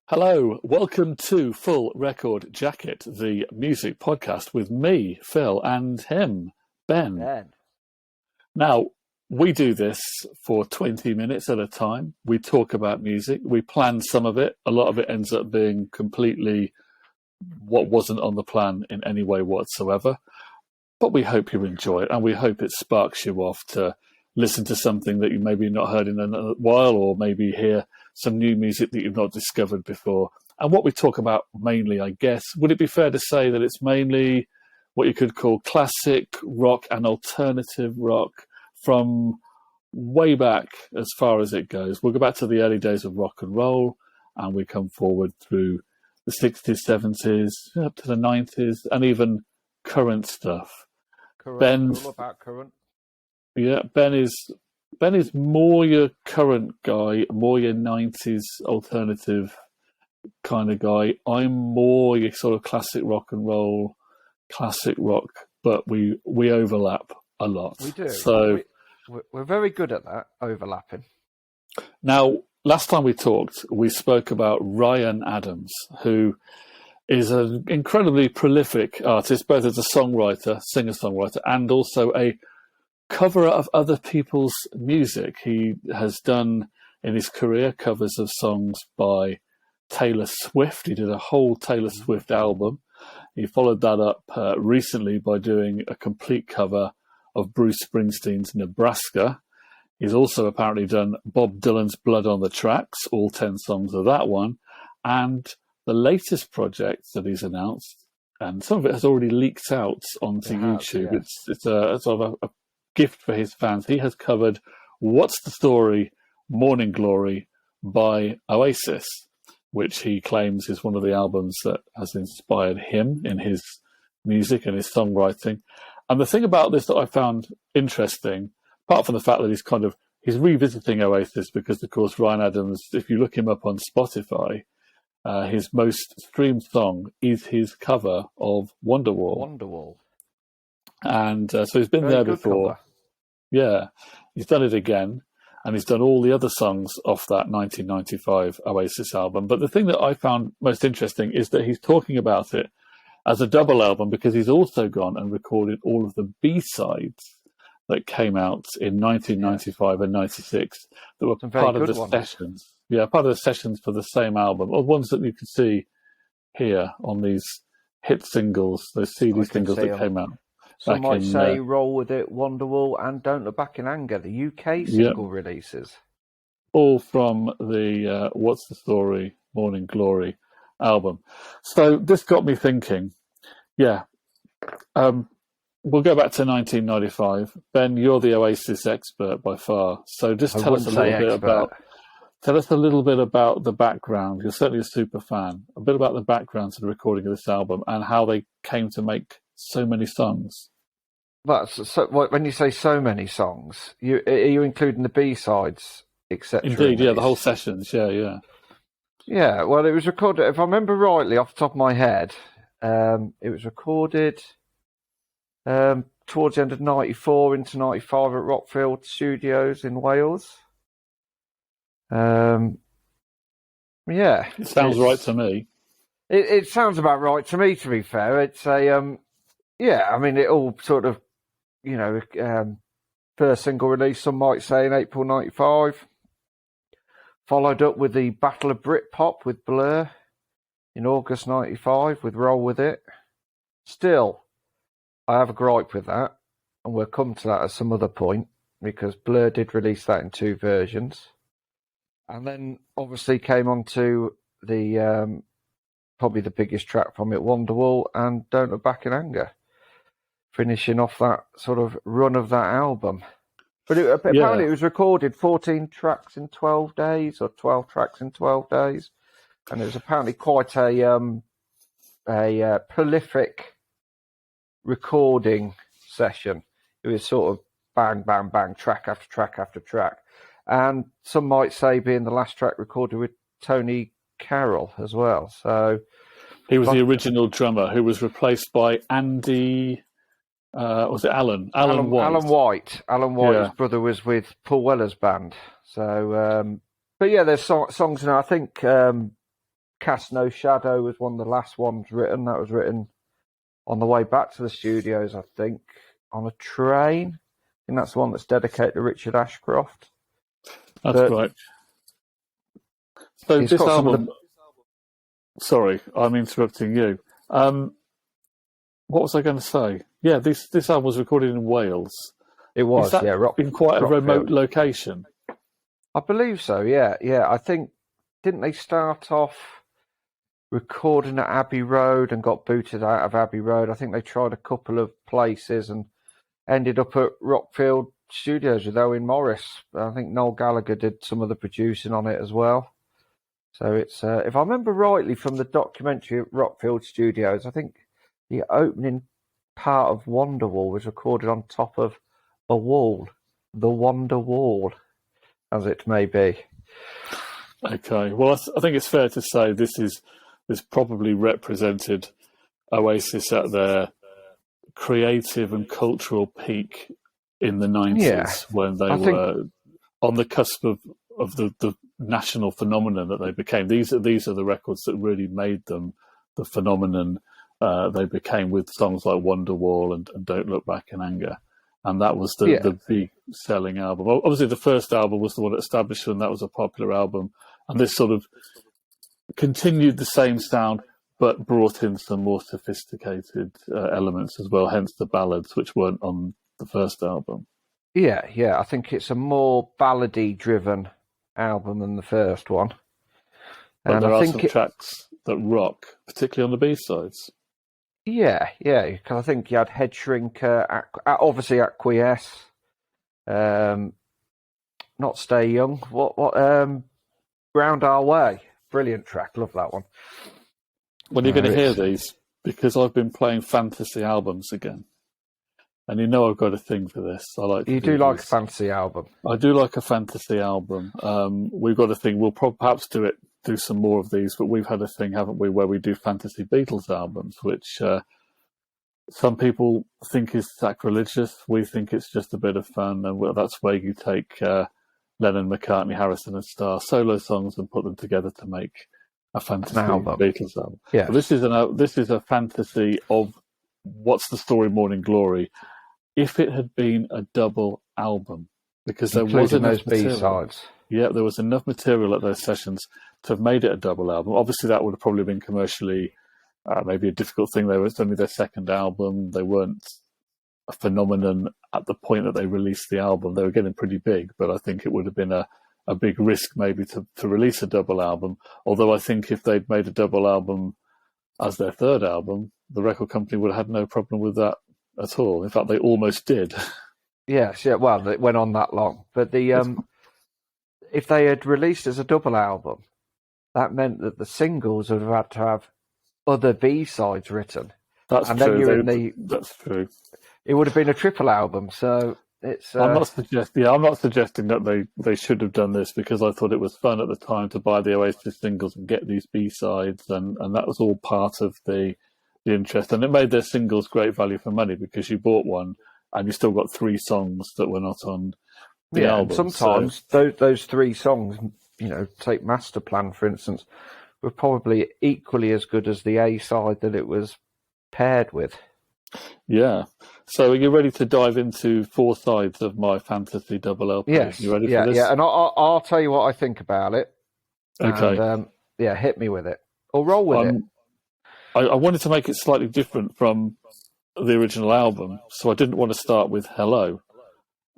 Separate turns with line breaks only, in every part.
Hello, welcome to Full Record Jacket, the music podcast with me, Phil, and him, Ben. Now, we do this for 20 minutes at a time. We talk about music. We plan some of it. A lot of it ends up being completely what wasn't on the plan in any way whatsoever. But we hope you enjoy it, and we hope it sparks you off to listen to something that you maybe not heard in a while, or maybe hear some new music that you've not discovered before. And what we talk about mainly, I guess, would it be fair to say that it's mainly what you could call classic rock and alternative rock from way back as far as it goes? We'll go back to the early days of rock and roll, and we come forward through the 60s, 70s, up to the 90s, and even current stuff.
Ben's all about current.
Yeah, Ben is more your current guy, more your 90s alternative kind of guy. I'm more your sort of classic rock and roll, classic rock, but we overlap a lot.
We do.
So
we're very good at that, overlapping.
Now, last time we talked, we spoke about Ryan Adams, who is an incredibly prolific artist, both as a songwriter, singer-songwriter, and also a cover of other people's music. He has done in his career covers of songs by Taylor Swift. He did a whole Taylor Swift album. He followed that up recently by doing a complete cover of Bruce Springsteen's Nebraska. He's also apparently done Bob Dylan's Blood on the Tracks, all 10 songs of that one. And the latest project that he's announced, and some of it has already leaked out onto YouTube. Yeah. It's a sort of a gift for his fans. He has covered What's the Story, Morning Glory by Oasis, which he claims is one of the albums that has inspired him in his music and his songwriting. And the thing about this that I found interesting, apart from the fact that he's revisiting Oasis, because of course Ryan Adams, if you look him up on Spotify, his most streamed song is his cover of Wonderwall.
Wonderwall.
And so he's been there before.
Cover.
Yeah, he's done it again, and he's done all the other songs off that 1995 Oasis album. But the thing that I found most interesting is that he's talking about it as a double album, because he's also gone and recorded all of the B-sides that came out in 1995 and 96 that were part of the sessions. Yeah, part of the sessions for the same album, or ones that you can see here on these hit singles, those CD singles that came out.
Some might say Roll With It, Wonderwall, and Don't Look Back in Anger, the UK single releases.
All from the What's the Story, Morning Glory album. So this got me thinking, we'll go back to 1995. Ben, you're the Oasis expert by far. So just tell us a little bit about the background. You're certainly a super fan. A bit about the background to the recording of this album and how they came to make so many songs.
When you say so many songs, are you including the B-sides, etc.?
Indeed, yeah, the whole sessions, yeah.
Yeah, well, it was recorded, if I remember rightly, off the top of my head, it was recorded towards the end of 94 into 95 at Rockfield Studios in Wales. It
sounds right to me.
It sounds about right to me, to be fair. It's it all sort of, first single release, some might say, in April 95. Followed up with the Battle of Britpop with Blur in August 95 with Roll With It. Still, I have a gripe with that, and we'll come to that at some other point, because Blur did release that in 2 versions. And then obviously came on to the probably the biggest track from it, Wonderwall, and Don't Look Back in Anger, finishing off that sort of run of that album. But apparently it was recorded 14 tracks in 12 days, or 12 tracks in 12 days. And it was apparently quite a prolific recording session. It was sort of bang, bang, bang, track after track after track. And some might say being the last track recorded with Tony Carroll as well. So
he was the original drummer, who was replaced by Andy. Was it Alan? Alan White.
Alan White, his brother, was with Paul Weller's band. So, but yeah, there's songs now. I think Cast No Shadow was one of the last ones written. That was written on the way back to the studios, I think, on a train. I think that's the one that's dedicated to Richard Ashcroft.
That's right. So this album... Sorry, I'm interrupting you. What was I going to say? Yeah, this album was recorded in Wales.
It was,
in quite a remote location.
I believe so, yeah. I think, didn't they start off recording at Abbey Road and got booted out of Abbey Road? I think they tried a couple of places and ended up at Rockfield Studios with Owen Morris. I think Noel Gallagher did some of the producing on it as well. So it's, if I remember rightly from the documentary at Rockfield Studios, I think the opening part of Wonderwall was recorded on top of a wall, the Wonderwall, as it may be.
Okay, well, I think it's fair to say this probably represented Oasis at their creative and cultural peak in the 90s, when they were on the cusp of the national phenomenon that they became. These are the records that really made them the phenomenon they became, with songs like Wonderwall and Don't Look Back in Anger. And that was the big selling album. Obviously, the first album was the one that established them. That was a popular album. And this sort of continued the same sound, but brought in some more sophisticated elements as well, hence the ballads, which weren't on the first album.
Yeah. I think it's a more ballady-driven album than the first one.
But there are some tracks that rock, particularly on the B-sides.
Yeah, because I think you had Headshrinker, obviously Acquiesce, Not Stay Young, Round Our Way. Brilliant track, love that one.
Well, you're going to hear these, because I've been playing fantasy albums again. And you know I've got a thing for this. You do like a fantasy album? I do like a fantasy album. We've got a thing, we'll perhaps do some more of these, but we've had a thing, haven't we, where we do fantasy Beatles albums, which some people think is sacrilegious. We think it's just a bit of fun, and that's where you take Lennon, McCartney, Harrison and Starr solo songs and put them together to make a fantasy Beatles album.
Yeah.
But this is a fantasy of What's the Story, Morning Glory, if it had been a double album, because there was enough material. B-sides. Yeah, there was enough material at those sessions to have made it a double album. Obviously, that would have probably been commercially maybe a difficult thing. It's only their second album. They weren't a phenomenon at the point that they released the album. They were getting pretty big, but I think it would have been a big risk maybe to release a double album. Although I think if they'd made a double album as their third album, the record company would have had no problem with that at all. In fact, they almost did.
Yes, yeah. Well, it went on that long, but if they had released as a double album, that meant that the singles would have had to have other B-sides written.
That's true. That's true.
It would have been a triple album, so it's...
I'm not suggesting that they should have done this, because I thought it was fun at the time to buy the Oasis singles and get these B-sides, and that was all part of the interest. And it made their singles great value for money, because you bought one and you still got 3 songs that were not on the album.
Sometimes those 3 songs, take Master Plan, for instance, were probably equally as good as the A-side that it was paired with. Yeah.
So are you ready to dive into 4 sides of my fantasy double LP?
Yes.
You ready for this?
Yeah, and I'll tell you what I think about it.
Okay.
And, hit me with it. Or roll with it.
I wanted to make it slightly different from the original album, so I didn't want to start with Hello.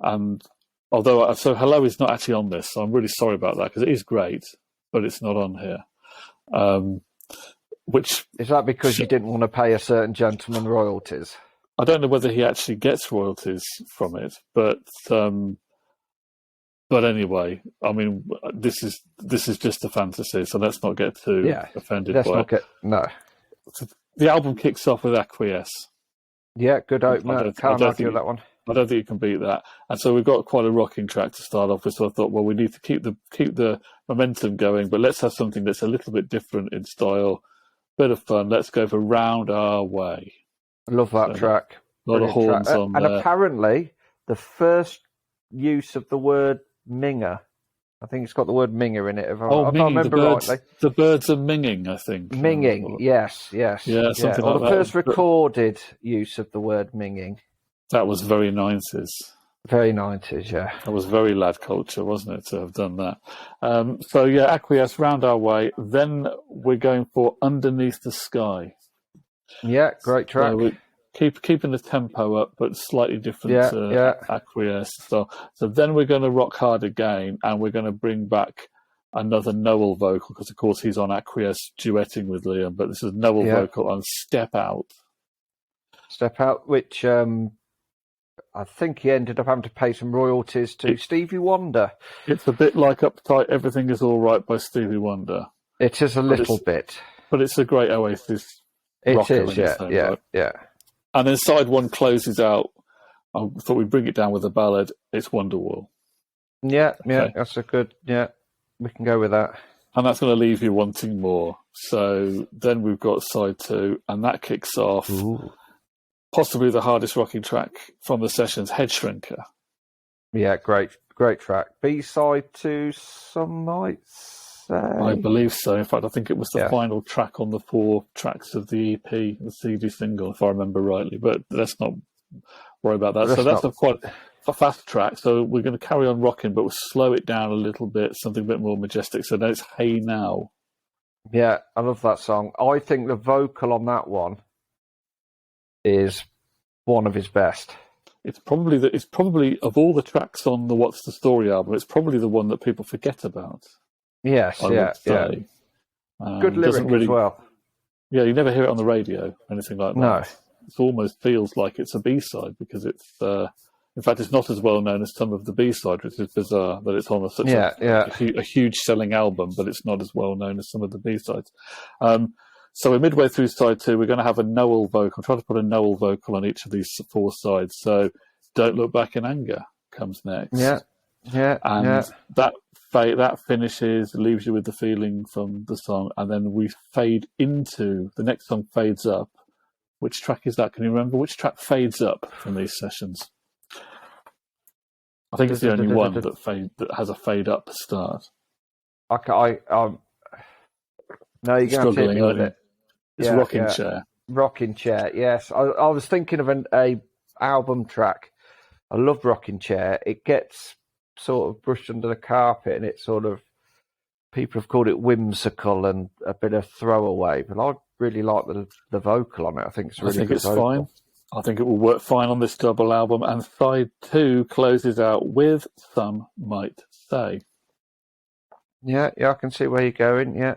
And so Hello is not actually on this, so I'm really sorry about that, because it is great, but it's not on here. Which
is that because you didn't want to pay a certain gentleman royalties?
I don't know whether he actually gets royalties from it, but anyway, I mean, this is just a fantasy, so let's not get too offended by it.
No.
So the album kicks off with Acquiesce.
Yeah, good opener. Can't argue with that one.
I don't think you can beat that. And so we've got quite a rocking track to start off with. So I thought, well, we need to keep the momentum going, but let's have something that's a little bit different in style, bit of fun. Let's go for Round Our Way.
I love that track.
A lot of horns on there.
And apparently, the first use of the word minger I think it's got the word minger in it, if I
minging,
remember rightly.
The birds are minging, I think.
Minging, yes.
Yeah, something
or
like
the
that.
first recorded use of the word minging.
That was very 90s.
Very 90s, yeah.
That was very lad culture, wasn't it, to have done that? So, yeah, Acquiesce, round our way. Then we're going for Underneath the Sky.
Yeah, great track.
So we're keeping the tempo up, but slightly different to Acquiesce. So then we're going to rock hard again, and we're going to bring back another Noel vocal, because, of course, he's on Acquiesce duetting with Liam, but this is Noel vocal on Step Out.
Step Out, which... I think he ended up having to pay some royalties to Stevie Wonder.
It's a bit like Uptight, Everything Is All Right by Stevie Wonder.
It is a little bit.
But it's a great Oasis rocker. It is,
yeah.
And then side one closes out. I thought we'd bring it down with a ballad. It's Wonderwall.
Yeah, that's a good, we can go with that.
And that's going to leave you wanting more. So then we've got side two, and that kicks off...
Ooh.
Possibly the hardest rocking track from the sessions, Headshrinker.
Yeah, great track. B-side to Some Might Say?
I believe so. In fact, I think it was the final track on the 4 tracks of the EP, the CD single, if I remember rightly. But let's not worry about that. So that's quite a fast track. So we're going to carry on rocking, but we'll slow it down a little bit, something a bit more majestic. So now it's Hey Now.
Yeah, I love that song. I think the vocal on that one is one of his best.
It's probably of all the tracks on the What's the Story album, it's probably the one that people forget about.
Yes, Good lyric as well.
Yeah, you never hear it on the radio or anything like that.
No.
It almost feels like it's a B-side, because it's in fact, it's not as well known as some of the B-side, which is bizarre that it's on such a huge selling album, but it's not as well known as some of the B-sides. So we're midway through side two. We're going to have a Noel vocal. I'm trying to put a Noel vocal on each of these 4 sides. So Don't Look Back in Anger comes next. And that finishes, leaves you with the feeling from the song. And then we fade into, the next song fades up. Which track is that? Can you remember which track fades up from these sessions? I think it's the only one that has a fade up start.
No, you're going to have to hit me with it.
It's Rocking Chair.
Rocking Chair, yes. I was thinking of a album track. I love Rocking Chair. It gets sort of brushed under the carpet, and it's sort of, people have called it whimsical and a bit of throwaway, but I really like the vocal on it. I think it's really good vocal.
Fine. I think it will work fine on this double album. And side 2 closes out with Some Might Say.
Yeah, I can see where you're going, yeah.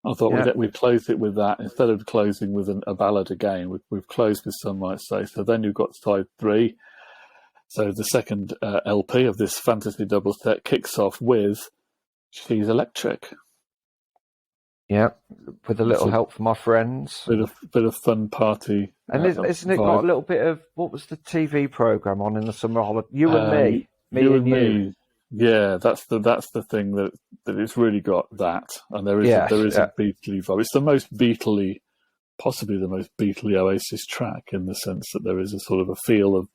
I thought we'd close it with that instead of closing with a ballad again. We've closed with Some Might Say. So then you've got side 3. So the second LP of this fantasy double set kicks off with She's Electric.
Yeah, with a little help from my friends.
Bit of fun party.
And isn't it got a little bit of, what was the TV programme on in the summer holiday? You and Me. Me and You.
Yeah, that's the thing that it's really got that, and there is a Beatley vibe. It's the most Beatley, possibly the most Beatley Oasis track, in the sense that there is a sort of a feel of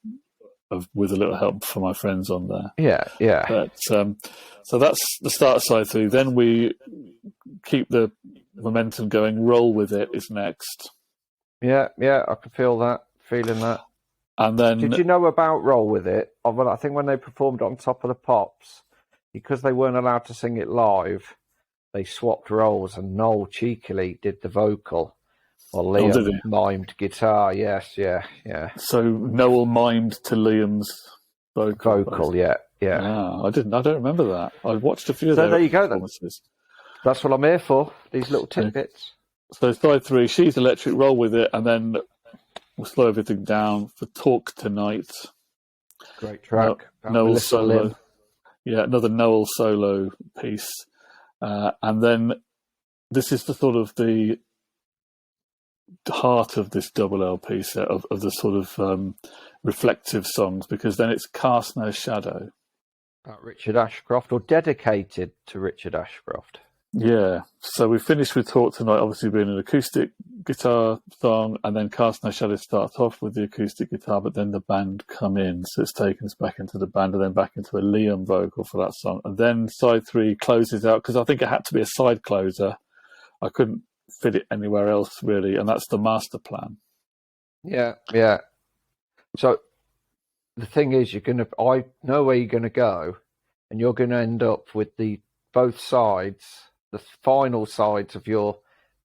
with a little help from my friends on there.
Yeah.
But so that's the start of side 3. Then we keep the momentum going. Roll With It is next.
Yeah, I can feeling that.
And then,
did you know about Roll With It? I think when they performed it on Top of the Pops, because they weren't allowed to sing it live, they swapped roles, and Noel cheekily did the vocal, while Liam mimed guitar. Yes, yeah.
So Noel mimed to Liam's vocal.
Yeah.
I don't remember that. I watched a few of
their
there
you go then. That's what I'm here for. These little tidbits.
So side 3, She's Electric, Roll With It, and then we'll slow everything down for Talk Tonight.
Great track.
Noel solo. Yeah, another Noel solo piece. And then this is the sort of the heart of this double LP set of the sort of reflective songs, because then it's Cast No Shadow.
About Richard Ashcroft, or dedicated to Richard Ashcroft.
Yeah. So we finished with Talk Tonight, obviously being an acoustic guitar song, and then Cast No Shadow starts off with the acoustic guitar, but then the band come in, so it's taken us back into the band and then back into a Liam vocal for that song. And then side 3 closes out, because I think it had to be a side closer. I couldn't fit it anywhere else, really, and that's the master plan.
Yeah. So the thing is, I know where you're going to go, and you're going to end up with both sides, the final sides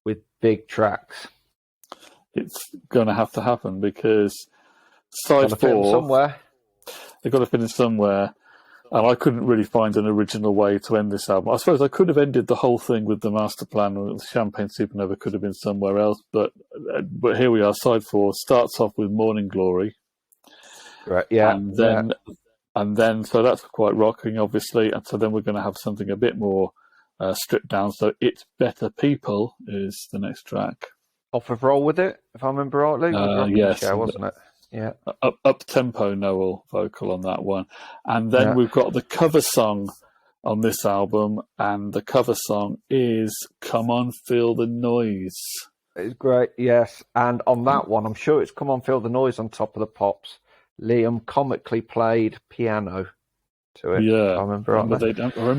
with big tracks.
It's going to have to happen, because side 4, they've got to fit in somewhere, and I couldn't really find an original way to end this album. I suppose I could have ended the whole thing with the master plan, or the Champagne Supernova could have been somewhere else, but here we are. Side 4 starts off with Morning Glory,
right? Yeah,
and then so that's quite rocking, obviously, and so then we're going to have something a bit more stripped down. So It's Better People is the next track.
Off of Roll With It, if I remember rightly.
Yes,
wasn't it? Yeah.
Up tempo Noel vocal on that one, and then we've got the cover song on this album, and the cover song is "Come On Feel the Noise."
It's great, yes. And on that one, I'm sure it's "Come On Feel the Noise" on Top of the Pops. Liam comically played piano to it.
Yeah,
I
remember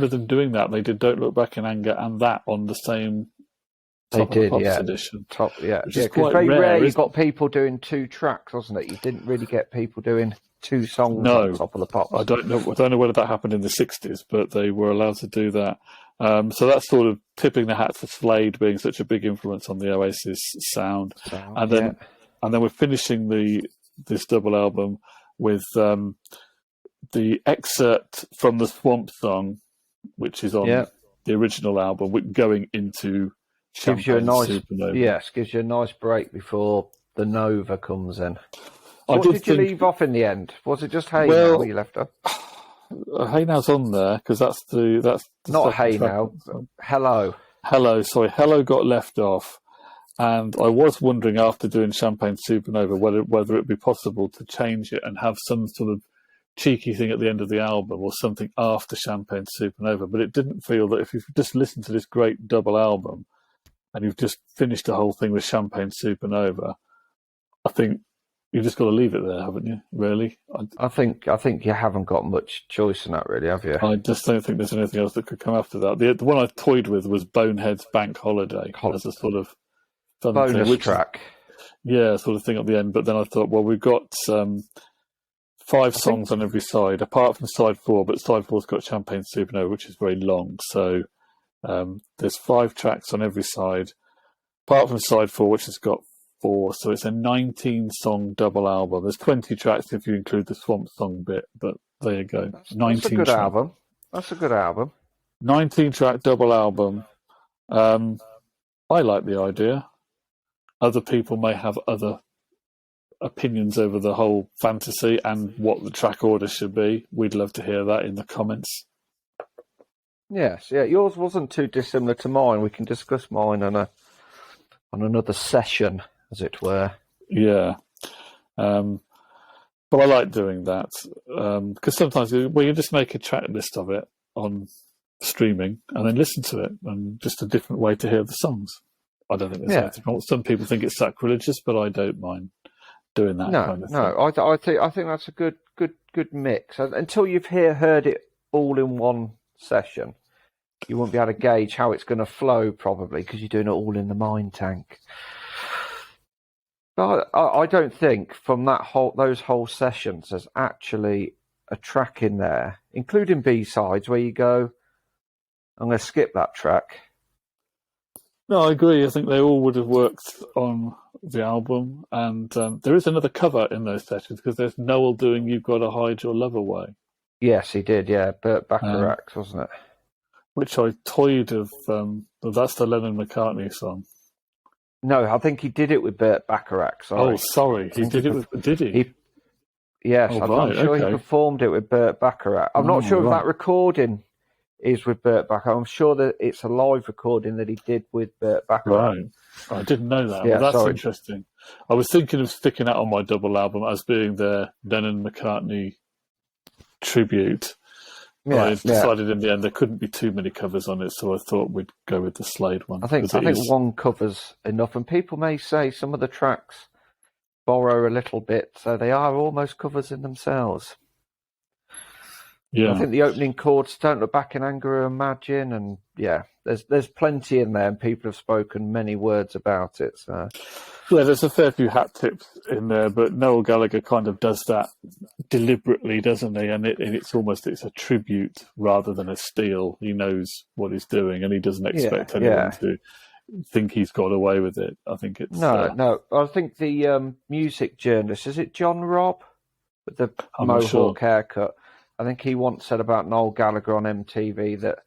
them doing that. They did "Don't Look Back in Anger" and that on the same.
They did, yeah.
Edition.
Which is quite very rare. You got people doing 2 tracks, wasn't it? You didn't really get people doing 2 songs on Top of the Pops.
I don't know whether that happened in the 60s, but they were allowed to do that. So that's sort of tipping the hat to Slade being such a big influence on the Oasis sound. And then we're finishing this double album with the excerpt from the Swamp Song, which is on the original album, going into
gives you a nice
Supernova.
Gives you a nice break before the Nova comes in. So what did you leave off in the end? Was it just Hey Now you left off?
Hey Now's on there, because that's the
not Hey Now. Hello.
Hello got left off, and I was wondering after doing Champagne Supernova whether it'd be possible to change it and have some sort of cheeky thing at the end of the album or something after Champagne Supernova. But it didn't feel that if you've just listened to this great double album and you've just finished the whole thing with Champagne Supernova, I think you've just got to leave it there, haven't you? Really?
I think you haven't got much choice in that, really, have you?
I just don't think there's anything else that could come after that. The one I toyed with was Bonehead's Bank Holiday as a sort of fun
bonus track.
Sort of thing at the end. But then I thought, well, we've got 5 songs on every side, apart from side 4, but side 4's got Champagne Supernova, which is very long. So there's 5 tracks on every side, apart from side 4, which has got 4. So it's a 19-song double album. There's 20 tracks if you include the Swamp Song bit, but there you go.
That's a good album. That's a good album.
19-track double album. I like the idea. Other people may have other opinions over the whole fantasy and what the track order should be. We'd love to hear that in the comments.
Yes, yours wasn't too dissimilar to mine. We can discuss mine on another session, as it were.
Yeah. But I like doing that because sometimes you just make a track list of it on streaming and then listen to it, and just a different way to hear the songs. I don't think there's anything wrong. Some people think it's sacrilegious, but I don't mind doing that kind of thing.
No, I think that's a good mix. Until you've heard it all in one session, you won't be able to gauge how it's going to flow, probably, because you're doing it all in the mind tank. But I don't think from those whole sessions there's actually a track in there, including B-sides, where you go, I'm going to skip that track.
No, I agree. I think they all would have worked on the album. And there is another cover in those sessions, because there's Noel doing You've Got to Hide Your Love Away.
Yes, he did, yeah. Burt Bacharach, wasn't it?
Which I toyed of. That's the Lennon-McCartney song.
No, I think he did it with Burt Bacharach. Sorry.
Oh, sorry. He did it with... Did he?
Yes, I'm sure he performed it with Burt Bacharach. I'm not sure if that recording is with Burt Bacharach. I'm sure that it's a live recording that he did with Burt Bacharach.
Right. I didn't know that.
Yeah,
well, that's interesting. I was thinking of sticking that on my double album as being their Lennon-McCartney tribute.
Yeah,
I decided in the end there couldn't be too many covers on it, so I thought we'd go with the Slade one.
I think one cover's enough, and people may say some of the tracks borrow a little bit, so they are almost covers in themselves.
Yeah,
I think the opening chords, "Don't Look Back in Anger or Imagine," and there's plenty in there, and people have spoken many words about it. So
there's a fair few hat tips in there, but Noel Gallagher kind of does that deliberately, doesn't he? And it's a tribute rather than a steal. He knows what he's doing, and he doesn't expect anyone to think he's got away with it. I think it's
no. I think the music journalist, is it John Robb with the mohawk haircut? I think he once said about Noel Gallagher on MTV that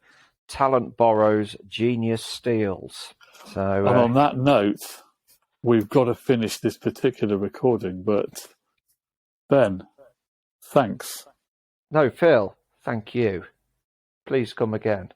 talent borrows, genius steals. So,
and on that note, we've got to finish this particular recording. But Ben, thanks.
No, Phil, thank you. Please come again.